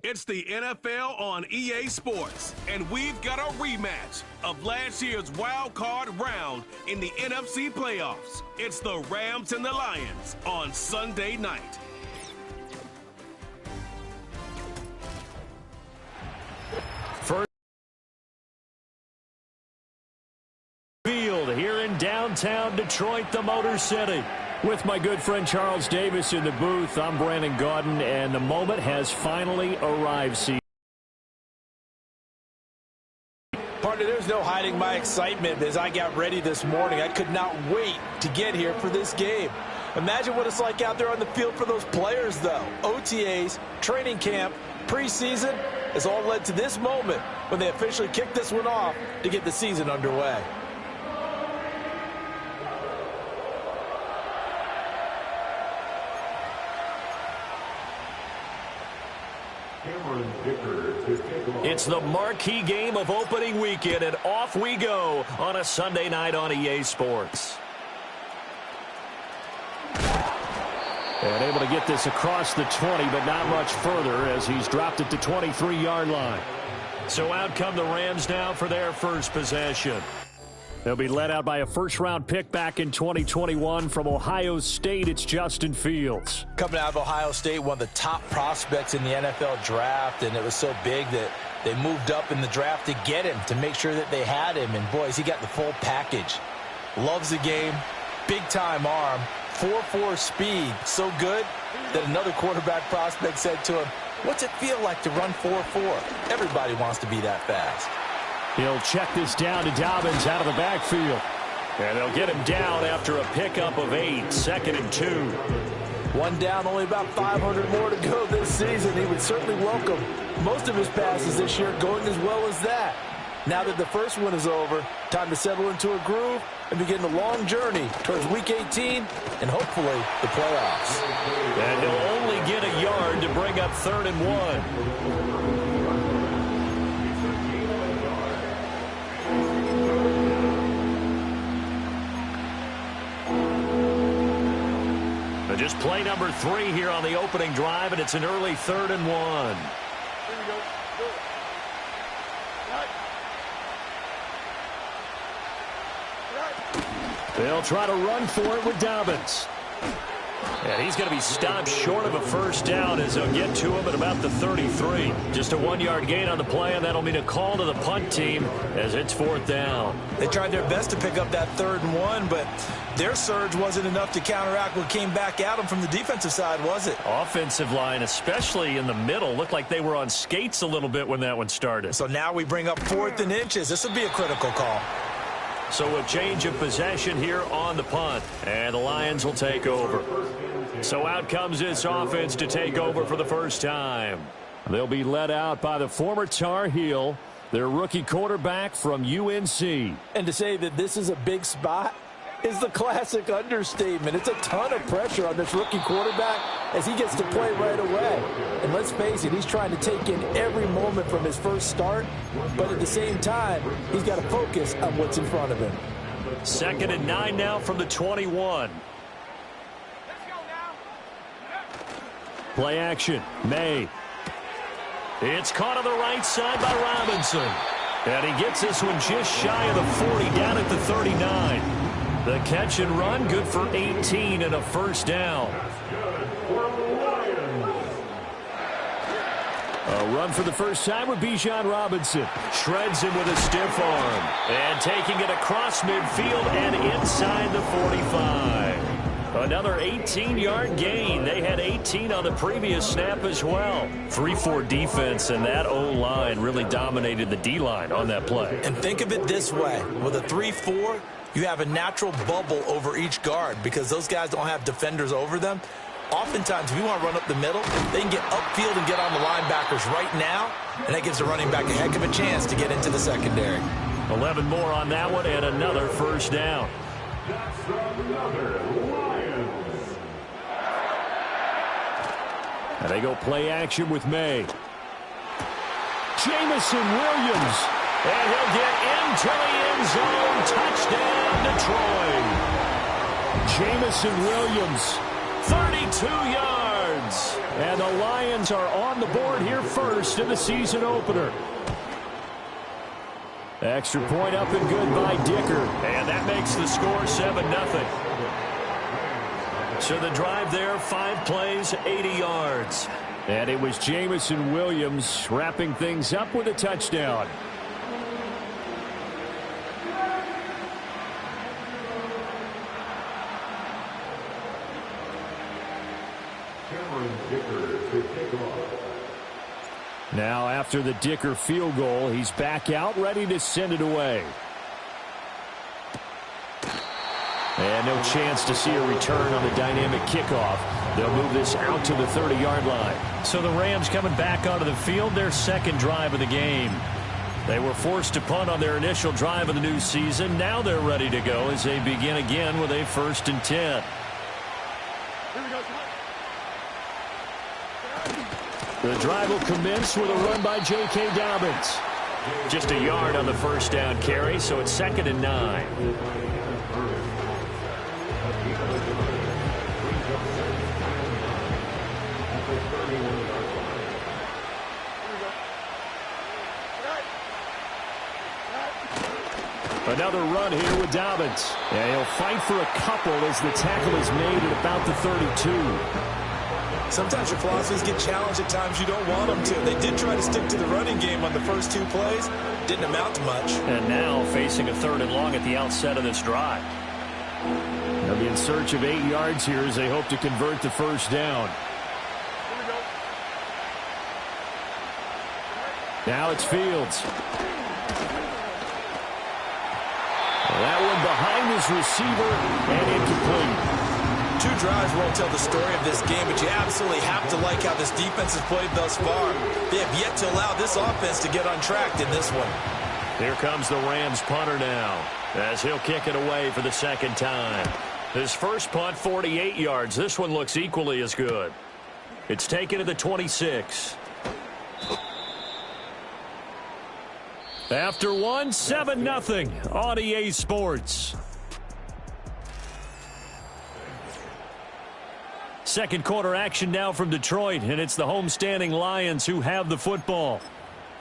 It's the NFL on EA Sports, and we've got a rematch of last year's wild card round in the NFC playoffs. It's the Rams and the Lions on Sunday night. First field here in downtown Detroit, the Motor City. With my good friend Charles Davis in the booth, I'm Brandon Gaudin, and the moment has finally arrived. Partner, there's no hiding my excitement as I got ready this morning. I could not wait to get here for this game. Imagine what it's like out there on the field for those players, though. OTAs, training camp, preseason has all led to this moment when they officially kick this one off to get the season underway. It's the marquee game of opening weekend, and off we go on a Sunday night on EA Sports. And able to get this across the 20, but not much further as he's dropped it to 23-yard line. So out come the Rams now for their first possession. They'll be led out by a first-round pick back in 2021 from Ohio State. It's Justin Fields. Coming out of Ohio State, one of the top prospects in the NFL draft, and it was so big that they moved up in the draft to get him, to make sure that they had him. And, boys, he got the full package. Loves the game, big-time arm, 4.4 speed, so good that another quarterback prospect said to him, "What's it feel like to run 4.4? Everybody wants to be that fast." He'll check this down to Dobbins out of the backfield. And they'll get him down after a pickup of 8, 2nd and 2. One down, only about 500 more to go this season. He would certainly welcome most of his passes this year going as well as that. Now that the first one is over, time to settle into a groove and begin the long journey towards Week 18 and hopefully the playoffs. And he'll only get a yard to bring up 3rd and 1. Just play number 3 here on the opening drive, and it's an early 3rd and 1. They'll try to run for it with Dobbins. And he's going to be stopped short of a first down as they'll get to him at about the 33. Just a 1-yard gain on the play, and that'll mean a call to the punt team as it's 4th down. They tried their best to pick up that 3rd and 1, but their surge wasn't enough to counteract what came back at them from the defensive side, was it? Offensive line, especially in the middle, looked like they were on skates a little bit when that one started. So now we bring up 4th and inches. This will be a critical call. So a change of possession here on the punt, and the Lions will take over. So out comes this offense to take over for the first time. They'll be led out by the former Tar Heel, their rookie quarterback from UNC. And to say that this is a big spot is the classic understatement. It's a ton of pressure on this rookie quarterback as he gets to play right away. And let's face it, he's trying to take in every moment from his first start, but at the same time, he's got to focus on what's in front of him. 2nd and 9 now from the 21. Play action, May. It's caught on the right side by Robinson. And he gets this one just shy of the 40, down at the 39. The catch and run, good for 18 and a first down. A run for the first time with Bijan Robinson. Shreds him with a stiff arm. And taking it across midfield and inside the 45. Another 18-yard gain. They had 18 on the previous snap as well. 3-4 defense, and that O-line really dominated the D-line on that play. And think of it this way. With a 3-4, you have a natural bubble over each guard because those guys don't have defenders over them. Oftentimes, if you want to run up the middle, they can get upfield and get on the linebackers right now, and that gives the running back a heck of a chance to get into the secondary. 11 more on that one and another first down. And they go play action with May. Jamison Williams. And he'll get into the end zone. Touchdown, Detroit. Jamison Williams, 32 yards. And the Lions are on the board here first in the season opener. Extra point up and good by Dicker. And that makes the score 7-0. So the drive there, 5 plays, 80 yards. And it was Jamison Williams wrapping things up with a touchdown. Now after the Dicker field goal, he's back out ready to send it away. And no chance to see a return on the dynamic kickoff. They'll move this out to the 30-yard line. So the Rams coming back onto the field, their second drive of the game. They were forced to punt on their initial drive of the new season. Now they're ready to go as they begin again with a 1st and 10. The drive will commence with a run by J.K. Dobbins. Just a yard on the first down carry, so it's 2nd and 9. Another run here with Dobbins. And he'll fight for a couple as the tackle is made at about the 32. Sometimes your philosophies get challenged at times you don't want them to. They did try to stick to the running game on the first 2 plays. Didn't amount to much. And now facing a 3rd and long at the outset of this drive. They'll be in search of 8 yards here as they hope to convert the first down. Now it's Fields. That one behind his receiver and incomplete. 2 drives won't tell the story of this game, but you absolutely have to like how this defense has played thus far. They have yet to allow this offense to get untracked in this one. Here comes the Rams punter now as he'll kick it away for the 2nd time. His first punt, 48 yards. This one looks equally as good. It's taken to the 26. After 7-0 on EA Sports. Second quarter action now from Detroit, and it's the homestanding Lions who have the football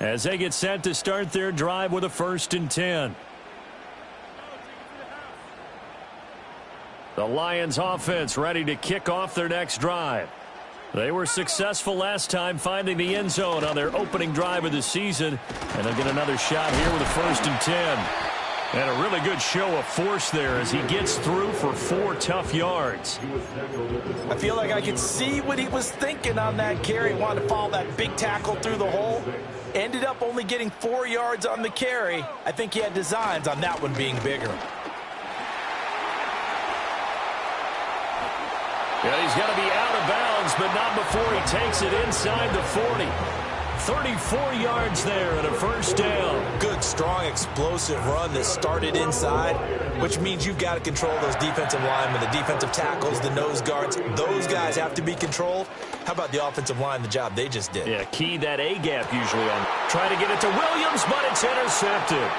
as they get set to start their drive with a 1st and 10. The Lions offense ready to kick off their next drive. They were successful last time finding the end zone on their opening drive of the season, and they'll get another shot here with a 1st and 10. And a really good show of force there as he gets through for 4 tough yards. I feel like I could see what he was thinking on that carry. He wanted to follow that big tackle through the hole. Ended up only getting 4 yards on the carry. I think he had designs on that one being bigger. Yeah, he's going to be out of bounds, but not before he takes it inside the 40. 34 yards there and a 1st down. Good, strong, explosive run that started inside, which means you've got to control those defensive linemen, the defensive tackles, the nose guards. Those guys have to be controlled. How about the offensive line, the job they just did? Yeah, key that A-gap usually on. Trying to get it to Williams, but it's intercepted.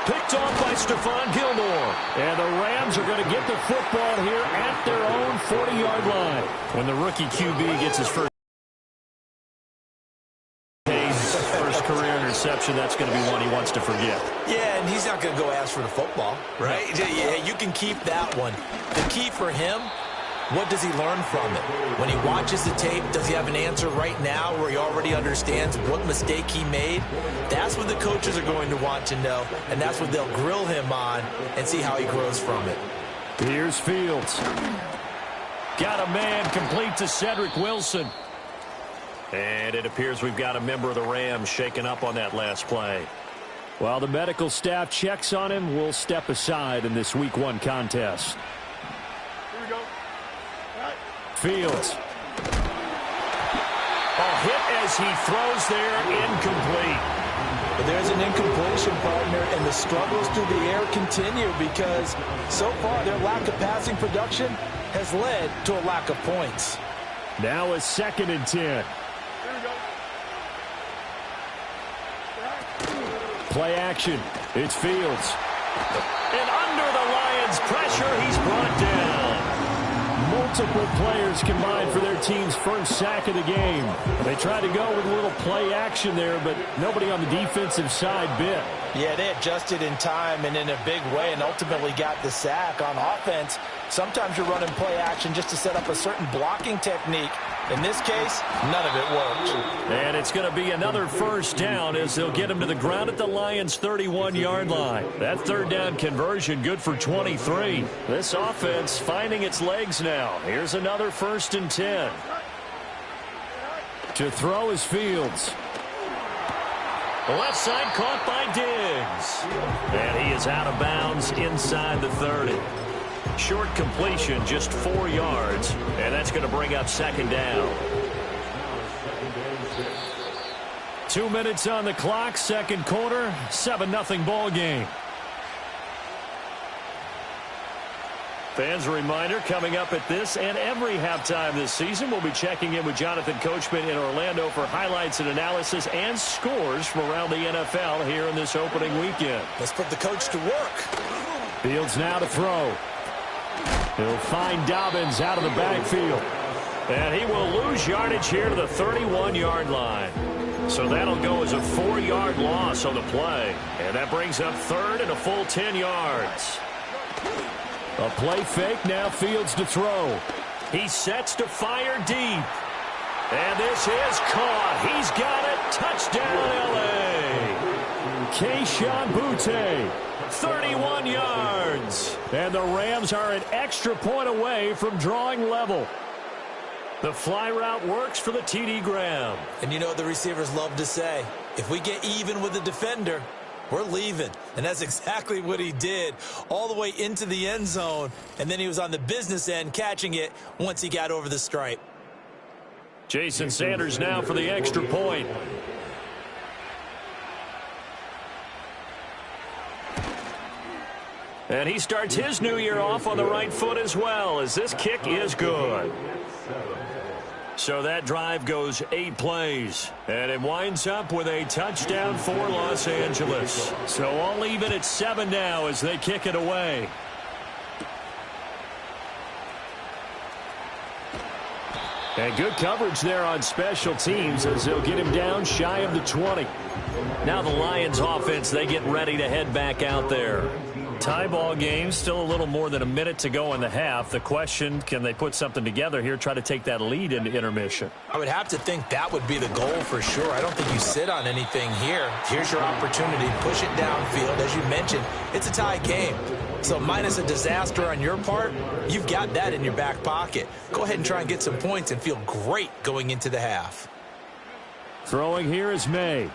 Picked off by Stephon Gilmore. And the Rams are going to get the football here at their own 40-yard line. When the rookie QB gets his first career interception, that's going to be one he wants to forget. Yeah, and he's not going to go ask for the football, right? No. Yeah, you can keep that one. The key for him, what does he learn from it? When he watches the tape, does he have an answer right now where he already understands what mistake he made? That's what the coaches are going to want to know, and that's what they'll grill him on and see how he grows from it. Here's Fields. Got a man complete to Cedric Wilson. And it appears we've got a member of the Rams shaken up on that last play. While the medical staff checks on him, we'll step aside in this Week 1 contest. Here we go. All right. Fields. A hit as he throws there, incomplete. But there's an incompletion, partner, and the struggles through the air continue because so far their lack of passing production has led to a lack of points. Now a 2nd and 10. Play action. It's Fields. And under the Lions' pressure, he's brought down. Multiple players combined for their team's first sack of the game. They tried to go with a little play action there, but nobody on the defensive side bit. Yeah, they adjusted in time and in a big way and ultimately got the sack. On offense, sometimes you're running play action just to set up a certain blocking technique. In this case, none of it worked. And it's going to be another first down as they'll get him to the ground at the Lions' 31-yard line. That third down conversion good for 23. This offense finding its legs now. Here's another 1st and 10. To throw is Fields. The left side caught by Diggs. And he is out of bounds inside the 30. Short completion, just 4 yards, and that's going to bring up 2nd down. 2 minutes on the clock, 2nd quarter, 7-0 ball game. Fans, a reminder, coming up at this and every halftime this season, we'll be checking in with Jonathan Coachman in Orlando for highlights and analysis and scores from around the NFL here in this opening weekend. Let's put the coach to work. Fields now to throw. He'll find Dobbins out of the backfield. And he will lose yardage here to the 31-yard line. So that'll go as a 4-yard loss on the play. And that brings up 3rd and a full 10 yards. A play fake, now Fields to throw. He sets to fire deep. And this is caught. He's got it. Touchdown, L.A. Keyshawn Boutte. 31 yards. And the Rams are an extra point away from drawing level. The fly route works for the TD Graham. And you know what the receivers love to say? If we get even with the defender, we're leaving. And that's exactly what he did, all the way into the end zone. And then he was on the business end catching it once he got over the stripe. Jason Sanders now for the extra point. And he starts his new year off on the right foot as well, as this kick is good. So that drive goes 8 plays, and it winds up with a touchdown for Los Angeles. So all even at 7 now as they kick it away. And good coverage there on special teams as they'll get him down shy of the 20. Now the Lions offense, they get ready to head back out there. Tie ball game, still a little more than a minute to go in the half. The question, can they put something together here, try to take that lead into intermission? I would have to think that would be the goal for sure. I don't think you sit on anything here. Here's your opportunity. Push it downfield. As you mentioned, it's a tie game. So minus a disaster on your part, you've got that in your back pocket. Go ahead and try and get some points and feel great going into the half. Throwing here is May.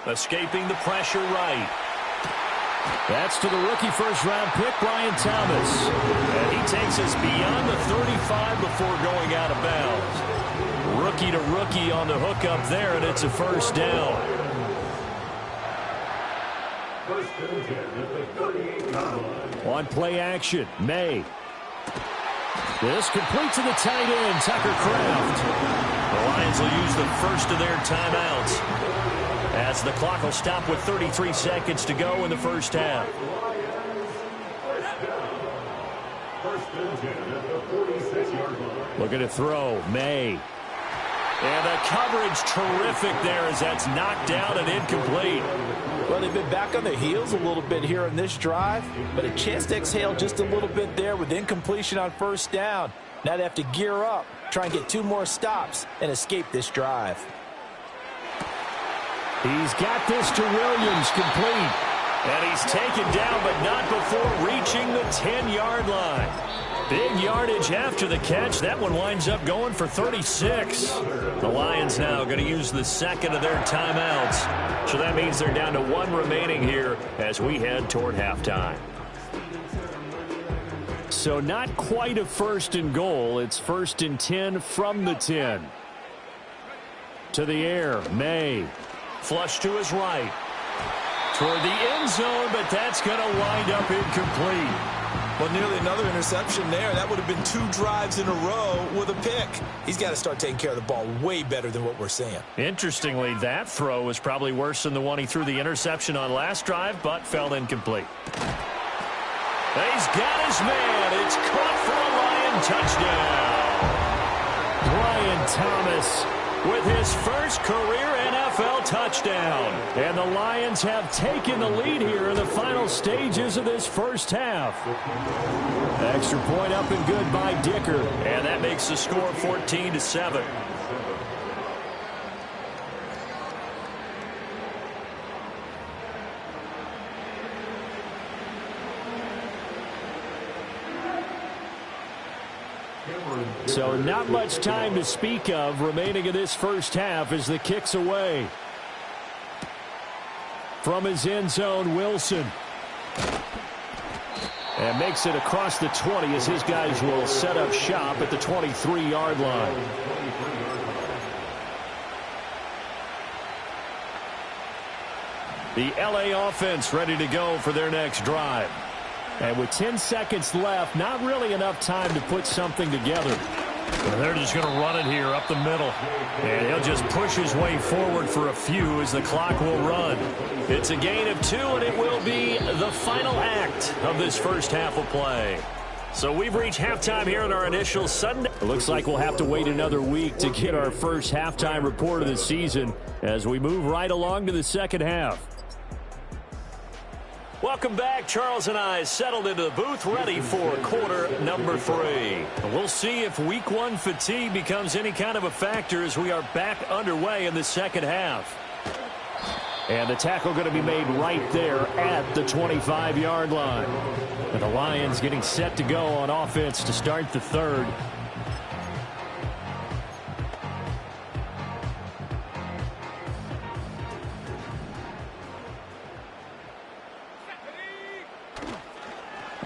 Escaping the pressure right. That's to the rookie first-round pick, Brian Thomas. And he takes us beyond the 35 before going out of bounds. Rookie to rookie on the hook up there, and it's a first down. On play action, May. This complete to the tight end, Tucker Kraft. The Lions will use the first of their timeouts, as the clock will stop with 33 seconds to go in the first half. Looking to throw, May. And the coverage terrific there as that's knocked down and incomplete. Well, they've been back on their heels a little bit here on this drive, but a chance to exhale just a little bit there with incompletion on first down. Now they have to gear up, try and get 2 more stops, and escape this drive. He's got this to Williams, complete. And he's taken down, but not before reaching the 10-yard line. Big yardage after the catch. That one winds up going for 36. The Lions now going to use the second of their timeouts. So that means they're down to 1 remaining here as we head toward halftime. So not quite a 1st and goal. It's 1st and 10 from the 10. To the air, May. Flush to his right. Toward the end zone, but that's going to wind up incomplete. Well, nearly another interception there. That would have been 2 drives in a row with a pick. He's got to start taking care of the ball way better than what we're seeing. Interestingly, that throw was probably worse than the one he threw the interception on last drive, but fell incomplete. He's got his man. It's caught for a Lion touchdown. Thomas with his first career NFL touchdown. And the Lions have taken the lead here in the final stages of this first half. Extra point up and good by Dicker. And that makes the score 14-7. So not much time to speak of remaining in this first half as the kick's away. From his end zone, Wilson. And makes it across the 20 as his guys will set up shop at the 23-yard line. The LA offense ready to go for their next drive. And with 10 seconds left, not really enough time to put something together. And they're just going to run it here up the middle. And he'll just push his way forward for a few as the clock will run. It's a gain of 2, and it will be the final act of this first half of play. So we've reached halftime here in our initial Sunday. It looks like we'll have to wait another week to get our first halftime report of the season as we move right along to the second half. Welcome back. Charles and I settled into the booth ready for quarter number 3. We'll see if week 1 fatigue becomes any kind of a factor as we are back underway in the second half. And the tackle going to be made right there at the 25-yard line. And the Lions getting set to go on offense to start the third.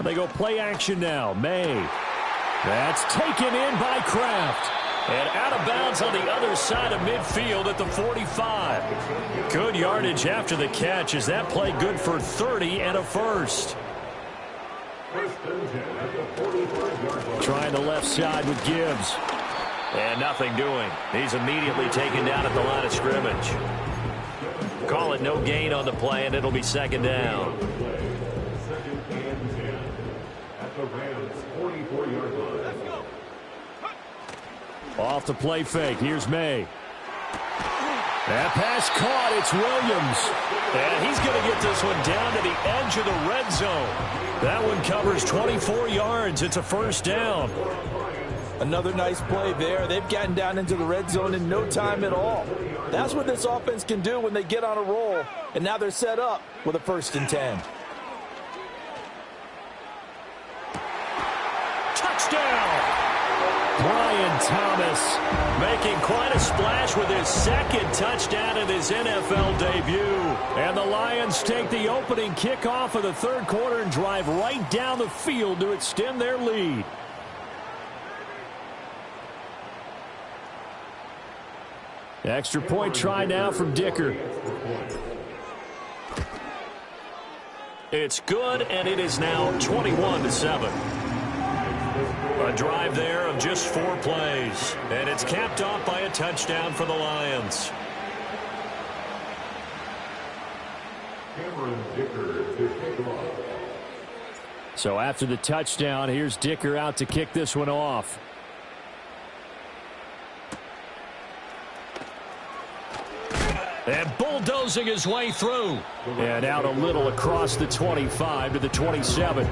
They go play action now. May. That's taken in by Kraft. And out of bounds on the other side of midfield at the 45. Good yardage after the catch as that play good for 30 and a first. Trying the left side with Gibbs. And nothing doing. He's immediately taken down at the line of scrimmage. Call it no gain on the play, and it'll be second down. Off the play fake. Here's May. That pass caught. It's Williams. And he's going to get this one down to the edge of the red zone. That one covers 24 yards. It's a first down. Another nice play there. They've gotten down into the red zone in no time at all. That's what this offense can do when they get on a roll. And now they're set up with a 1st and 10. Touchdown! Brian Thomas making quite a splash with his second touchdown in his NFL debut. And the Lions take the opening kickoff of the third quarter and drive right down the field to extend their lead. Extra point try now from Dicker. It's good, and it is now 21-7. A drive there of just 4 plays. And it's capped off by a touchdown for the Lions. So after the touchdown, here's Dicker out to kick this one off. And bulldozing his way through. And out a little across the 25 to the 27.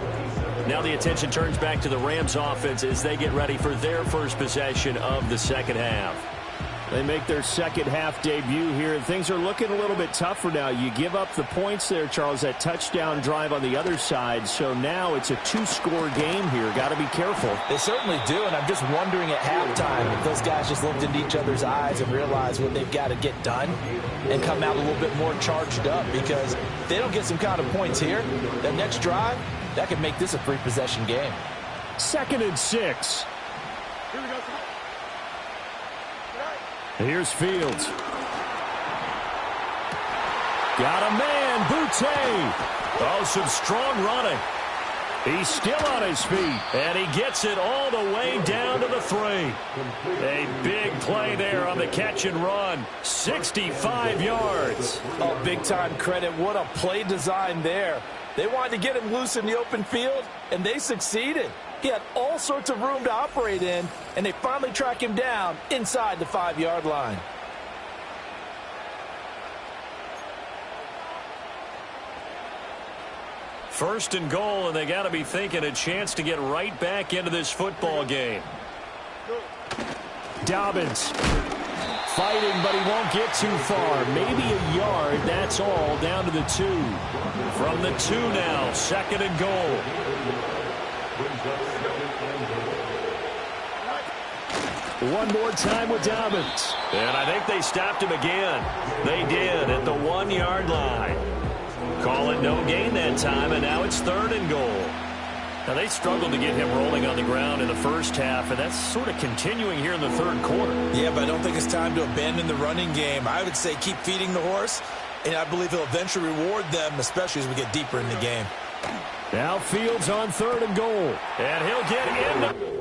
Now the attention turns back to the Rams offense as they get ready for their first possession of the second half. They make their second half debut here, and things are looking a little bit tougher now. You give up the points there, Charles, that touchdown drive on the other side. So now it's a 2-score game here. Got to be careful. They certainly do, and I'm just wondering at halftime if those guys just looked into each other's eyes and realized what they've got to get done and come out a little bit more charged up, because if they don't get some kind of points here, that next drive, that could make this a 3-possession game. 2nd and 6. Here we go. Here's Fields. Got a man, Boutte. Oh, some strong running. He's still on his feet, and he gets it all the way down to the 3. A big play there on the catch and run. 65 yards. Oh, big-time credit. What a play design there. They wanted to get him loose in the open field, and they succeeded. He had all sorts of room to operate in, and they finally track him down inside the 5-yard line. First and goal, and they got to be thinking a chance to get right back into this football game. Dobbins fighting, but he won't get too far. Maybe a yard, that's all, down to the 2. From the 2 now, second and goal. One more time with Dobbins. And I think they stopped him again. They did at the 1-yard line. Call it no gain that time, and now it's third and goal. Now, they struggled to get him rolling on the ground in the first half, and that's sort of continuing here in the third quarter. Yeah, but I don't think it's time to abandon the running game. I would say keep feeding the horse, and I believe he'll eventually reward them, especially as we get deeper in the game. Now Fields on third and goal, and he'll get in.